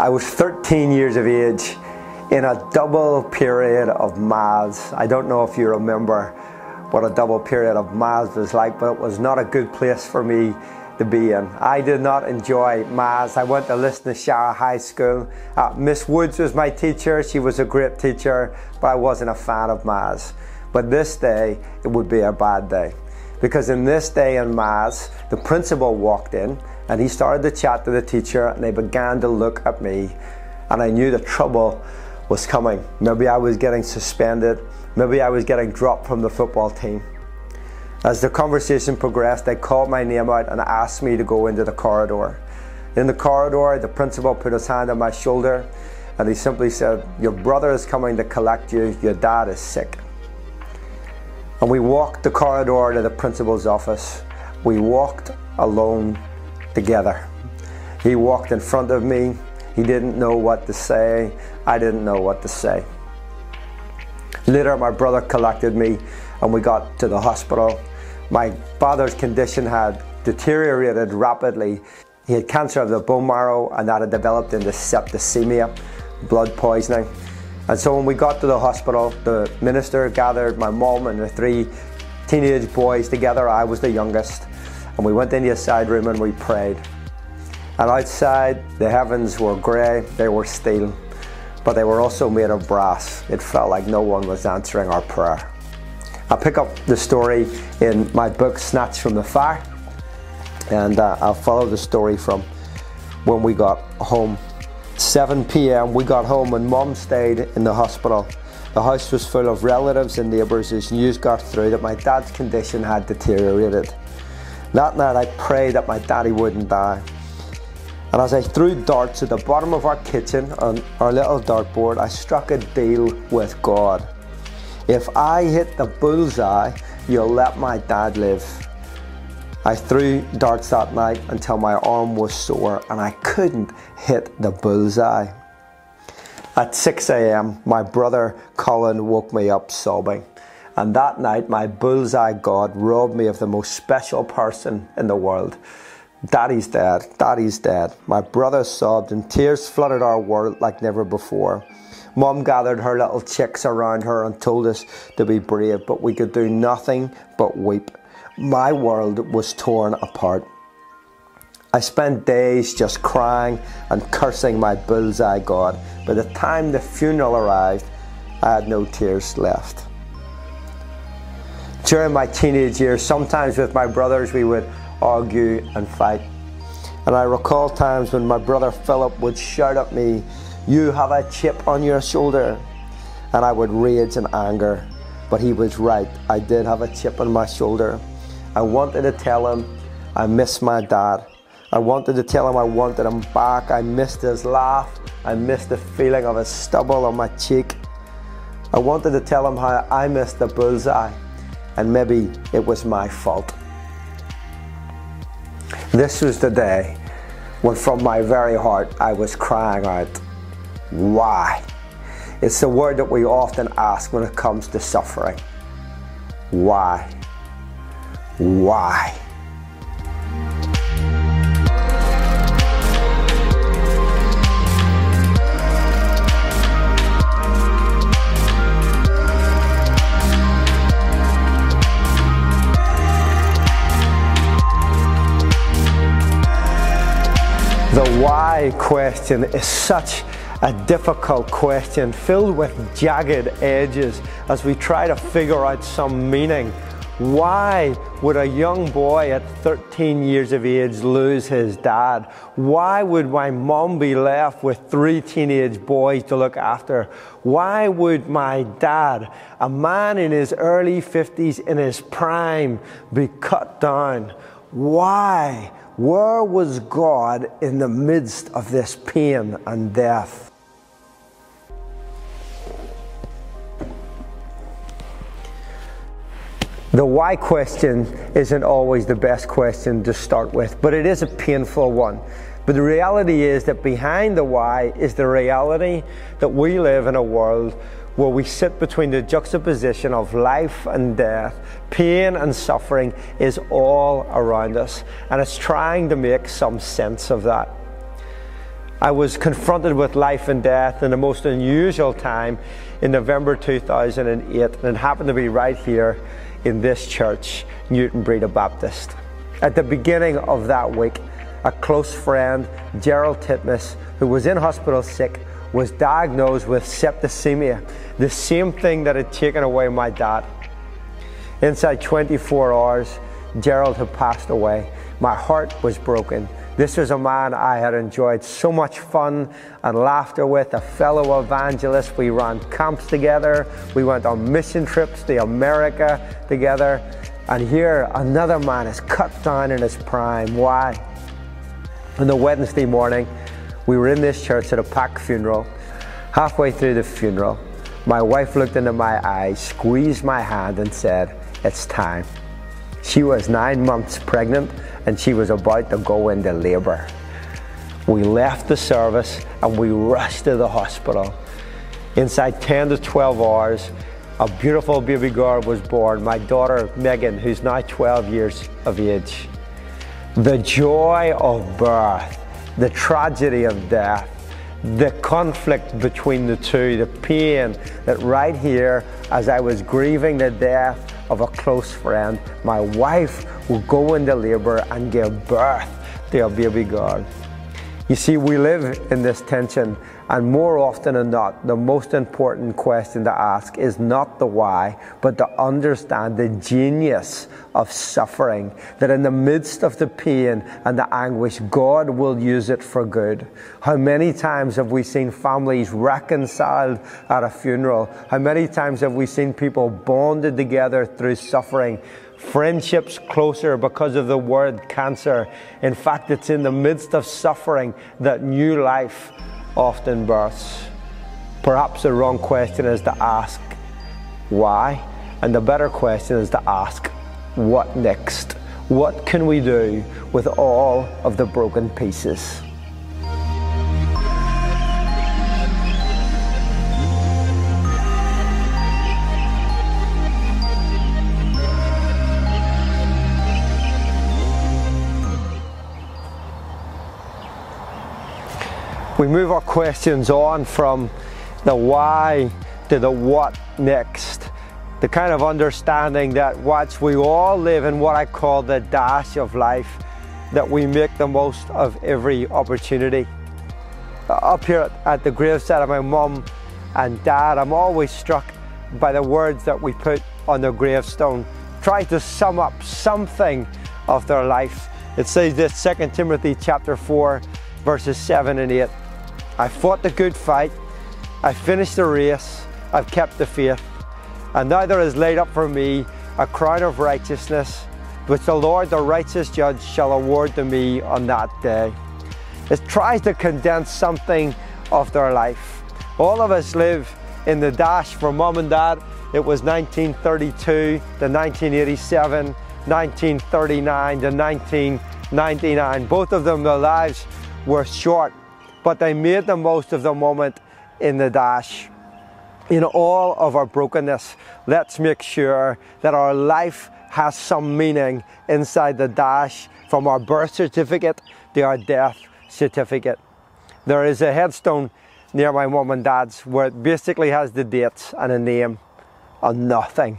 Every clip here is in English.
I was 13 years of age in a double period of maths. I don't know if you remember what a double period of maths was like, but it was not a good place for me to be in. I did not enjoy maths. I went to Listonshire High School. Miss Woods was my teacher. She was a great teacher, but I wasn't a fan of maths. But this day, it would be a bad day. Because in this day in maths, the principal walked in and he started to chat to the teacher, and they began to look at me, and I knew the trouble was coming. Maybe I was getting suspended. Maybe I was getting dropped from the football team. As the conversation progressed, they called my name out and asked me to go into the corridor. In the corridor, the principal put his hand on my shoulder and he simply said, "Your brother is coming to collect you. Your dad is sick." And we walked the corridor to the principal's office. We walked alone together. He walked in front of me. He didn't know what to say. I didn't know what to say. Later, my brother collected me and we got to the hospital. My father's condition had deteriorated rapidly. He had cancer of the bone marrow, and that had developed into septicemia, blood poisoning. And so when we got to the hospital, the minister gathered my mom and the 3 teenage boys together. I was the youngest. And we went into a side room and we prayed. And outside, the heavens were grey, they were steel, but they were also made of brass. It felt like no one was answering our prayer. I'll pick up the story in my book, Snatched from the Fire, and I'll follow the story from when we got home. 7 p.m. we got home and Mom stayed in the hospital. The house was full of relatives and neighbours as news got through that my dad's condition had deteriorated. That night I prayed that my daddy wouldn't die. And as I threw darts at the bottom of our kitchen on our little dartboard, I struck a deal with God. If I hit the bullseye, you'll let my dad live. I threw darts that night until my arm was sore and I couldn't hit the bullseye. At 6 a.m, my brother Colin woke me up sobbing. And that night, my bullseye God robbed me of the most special person in the world. Daddy's dead, Daddy's dead. My brother sobbed and tears flooded our world like never before. Mom gathered her little chicks around her and told us to be brave, but we could do nothing but weep. My world was torn apart. I spent days just crying and cursing my bullseye God. By the time the funeral arrived, I had no tears left. During my teenage years, sometimes with my brothers, we would argue and fight. And I recall times when my brother Philip would shout at me, "You have a chip on your shoulder." And I would rage in anger. But he was right. I did have a chip on my shoulder. I wanted to tell him I miss my dad. I wanted to tell him I wanted him back. I missed his laugh. I missed the feeling of his stubble on my cheek. I wanted to tell him how I missed the bullseye. And maybe it was my fault. This was the day when from my very heart I was crying out, why? It's the word that we often ask when it comes to suffering. Why? Why? The why question is such a difficult question, filled with jagged edges as we try to figure out some meaning. Why would a young boy at 13 years of age lose his dad? Why would my mom be left with 3 teenage boys to look after? Why would my dad, a man in his early 50s, in his prime, be cut down? Why? Where was God in the midst of this pain and death? The why question isn't always the best question to start with, but it is a painful one. But the reality is that behind the why is the reality that we live in a world where we sit between the juxtaposition of life and death. Pain and suffering is all around us, and it's trying to make some sense of that. I was confronted with life and death in the most unusual time in November 2008, and it happened to be right here in this church, Newton Breda Baptist. At the beginning of that week, a close friend, Gerald Titmus, who was in hospital sick, was diagnosed with septicemia, the same thing that had taken away my dad. Inside 24 hours, Gerald had passed away. My heart was broken. This was a man I had enjoyed so much fun and laughter with, a fellow evangelist. We ran camps together. We went on mission trips to America together. And here, another man is cut down in his prime. Why? On the Wednesday morning, we were in this church at a packed funeral. Halfway through the funeral, my wife looked into my eyes, squeezed my hand and said, "It's time." She was 9 months pregnant and she was about to go into labor. We left the service and we rushed to the hospital. Inside 10 to 12 hours, a beautiful baby girl was born, my daughter Megan, who's now 12 years of age. The joy of birth, the tragedy of death, the conflict between the two, the pain that right here, as I was grieving the death of a close friend, my wife would go into labor and give birth to a baby girl. You see, we live in this tension, and more often than not, the most important question to ask is not the why, but to understand the genius of suffering, that in the midst of the pain and the anguish, God will use it for good. How many times have we seen families reconciled at a funeral? How many times have we seen people bonded together through suffering? Friendships closer because of the word cancer. In fact, it's in the midst of suffering that new life often births. Perhaps the wrong question is to ask why, and the better question is to ask what next? What can we do with all of the broken pieces? We move our questions on from the why to the what next. The kind of understanding that whilst we all live in what I call the dash of life, that we make the most of every opportunity. Up here at the graveside of my mum and dad, I'm always struck by the words that we put on the gravestone, try to sum up something of their life. It says this, 2 Timothy chapter 4, verses 7 and 8. I fought the good fight, I finished the race, I've kept the faith, and now there is laid up for me a crown of righteousness, which the Lord, the righteous judge, shall award to me on that day. It tries to condense something of their life. All of us live in the dash. For mum and dad, it was 1932 to 1987, 1939 to 1999. Both of them, their lives were short, but they made the most of the moment in the dash. In all of our brokenness, let's make sure that our life has some meaning inside the dash, from our birth certificate to our death certificate. There is a headstone near my mum and dad's where it basically has the dates and a name on nothing.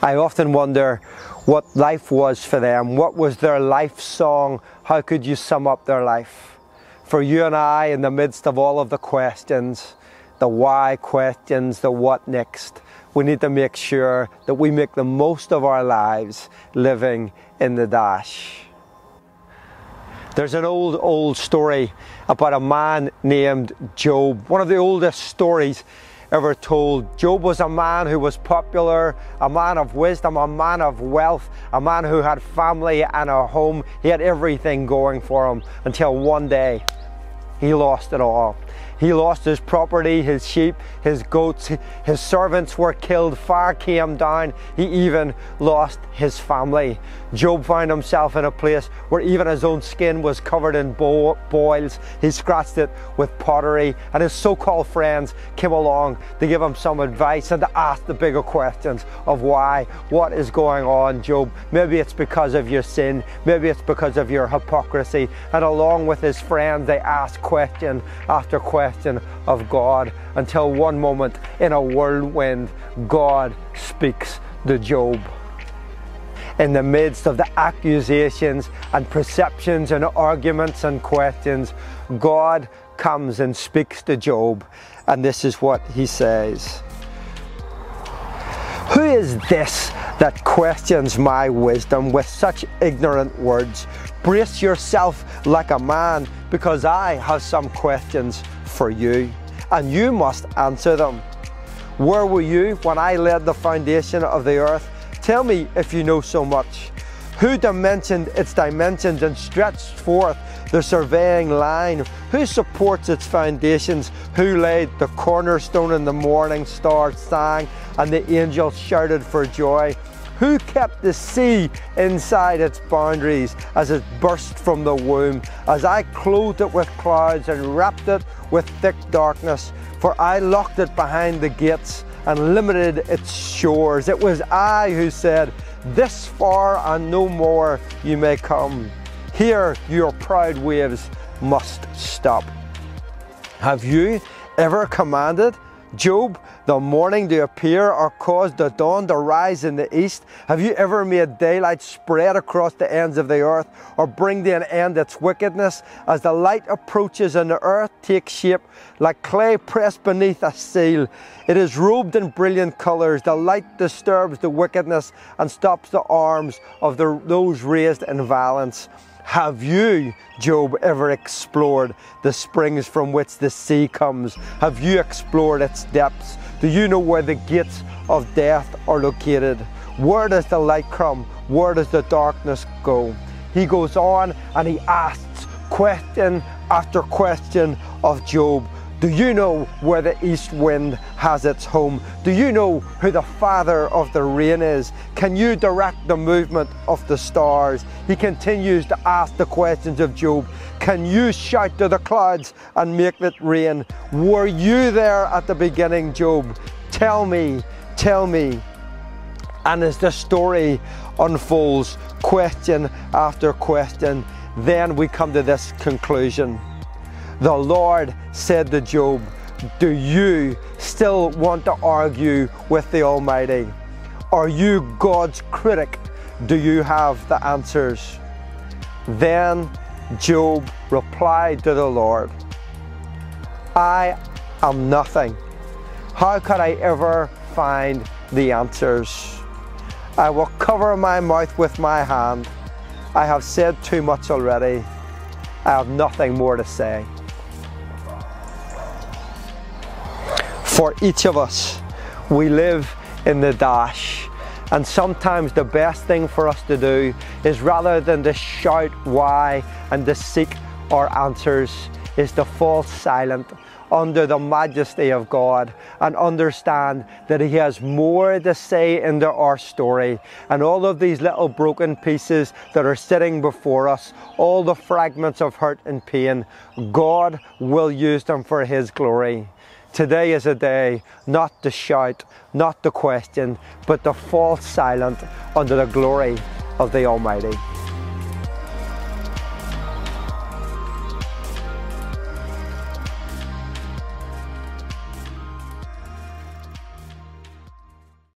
I often wonder what life was for them. What was their life song? How could you sum up their life? For you and I, in the midst of all of the questions, the why questions, the what next, we need to make sure that we make the most of our lives living in the dash. There's an old story about a man named Job, one of the oldest stories ever told. Job was a man who was popular, a man of wisdom, a man of wealth, a man who had family and a home. He had everything going for him until one day he lost it all. He lost his property, his sheep, his goats, his servants were killed, fire came down, he even lost his family. Job found himself in a place where even his own skin was covered in boils. He scratched it with pottery, and his so-called friends came along to give him some advice and to ask the bigger questions of why. What is going on, Job? Maybe it's because of your sin, maybe it's because of your hypocrisy. And along with his friends, they asked question after question of God, until one moment in a whirlwind, God speaks to Job. In the midst of the accusations and perceptions and arguments and questions, God comes and speaks to Job, and this is what he says. Who is this that questions my wisdom with such ignorant words? Brace yourself like a man, because I have some questions for you, and you must answer them. Where were you when I laid the foundation of the earth? Tell me if you know so much. Who dimensioned its dimensions and stretched forth the surveying line? Who supports its foundations? Who laid the cornerstone and the morning star sang and the angels shouted for joy? Who kept the sea inside its boundaries as it burst from the womb, as I clothed it with clouds and wrapped it with thick darkness? For I locked it behind the gates and limited its shores. It was I who said, this far and no more you may come. Here your proud waves must stop. Have you ever commanded, Job, the morning to appear, or caused the dawn to rise in the east? Have you ever made daylight spread across the ends of the earth, or bring to an end its wickedness? As the light approaches and the earth takes shape like clay pressed beneath a seal, it is robed in brilliant colors. The light disturbs the wickedness and stops the arms of those raised in violence. Have you, Job, ever explored the springs from which the sea comes? Have you explored its depths? Do you know where the gates of death are located? Where does the light come? Where does the darkness go? He goes on and he asks question after question of Job. Do you know where the east wind has its home? Do you know who the father of the rain is? Can you direct the movement of the stars? He continues to ask the questions of Job. Can you shout to the clouds and make it rain? Were you there at the beginning, Job? Tell me, tell me. And as the story unfolds, question after question, then we come to this conclusion. The Lord said to Job, do you still want to argue with the Almighty? Are you God's critic? Do you have the answers? Then Job replied to the Lord, I am nothing. How could I ever find the answers? I will cover my mouth with my hand. I have said too much already. I have nothing more to say. For each of us, we live in the dash, and sometimes the best thing for us to do is, rather than to shout why and to seek our answers, is to fall silent under the majesty of God and understand that He has more to say into our story. And all of these little broken pieces that are sitting before us, all the fragments of hurt and pain, God will use them for His glory. Today is a day not to shout, not to question, but to fall silent under the glory of the Almighty.